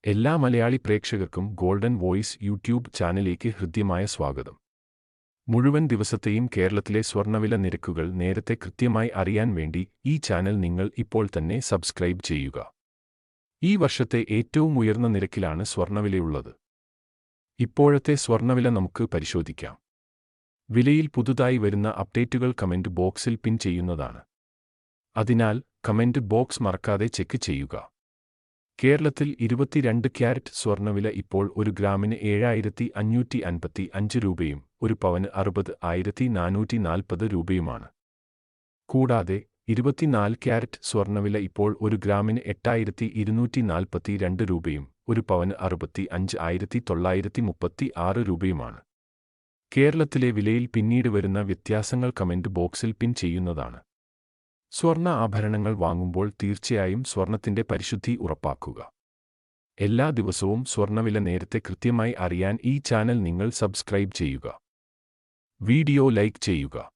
എല്ലാ മലയാളി പ്രേക്ഷകർക്കും golden voice YouTube ചാനലിലേക്ക് ഹൃദ്യമായ സ്വാഗതം. മുഴുവൻ ദിവസത്തെയും കേരളത്തിലെ സ്വർണ്ണവില നിരക്കുകൾ നേരത്തെ കൃത്യമായി അറിയാൻ വേണ്ടി ഈ ചാനൽ നിങ്ങൾ ഇപ്പോൾ തന്നെ സബ്സ്ക്രൈബ് ചെയ്യുക. ഈ വർഷത്തെ ഏറ്റവും ഉയർന്ന നിരക്കിലാണ് സ്വർണ്ണവിലയുള്ളത്. ഇപ്പോഴത്തെ സ്വർണ്ണവില നമുക്ക് പരിശോധിക്കാം. വിലയിൽ പുതുതായി വരുന്ന അപ്ഡേറ്റുകൾ കമന്റ് ബോക്സിൽ പിൻ ചെയ്യുന്നതാണ്. അതിനാൽ കമന്റ് ബോക്സ് മറക്കാതെ ചെക്ക് ചെയ്യുക. കേരളത്തിൽ 22 ക്യാരറ്റ് സ്വർണ്ണവില ഇപ്പോൾ ഒരു ഗ്രാമിന് 7,555 രൂപയും ഒരു പവന് 60,440 രൂപയുമാണ്. കൂടാതെ 24 ക്യാരറ്റ് സ്വർണ്ണവില ഇപ്പോൾ ഒരു ഗ്രാമിന് 8,242 രൂപയും ഒരു പവന് 65,936 രൂപയുമാണ്. കേരളത്തിലെ വിലയിൽ പിന്നീട് വരുന്ന വ്യത്യാസങ്ങൾ കമന്റ് ബോക്സിൽ പിൻ ചെയ്യുന്നതാണ്. സ്വർണ്ണ ആഭരണങ്ങൾ വാങ്ങുമ്പോൾ തീർച്ചയായും സ്വർണ്ണത്തിന്റെ പരിശുദ്ധി ഉറപ്പാക്കുക. എല്ലാ ദിവസവും സ്വർണ്ണവില നേരത്തെ കൃത്യമായി അറിയാൻ ഈ ചാനൽ നിങ്ങൾ സബ്സ്ക്രൈബ് ചെയ്യുക. വീഡിയോ ലൈക്ക് ചെയ്യുക.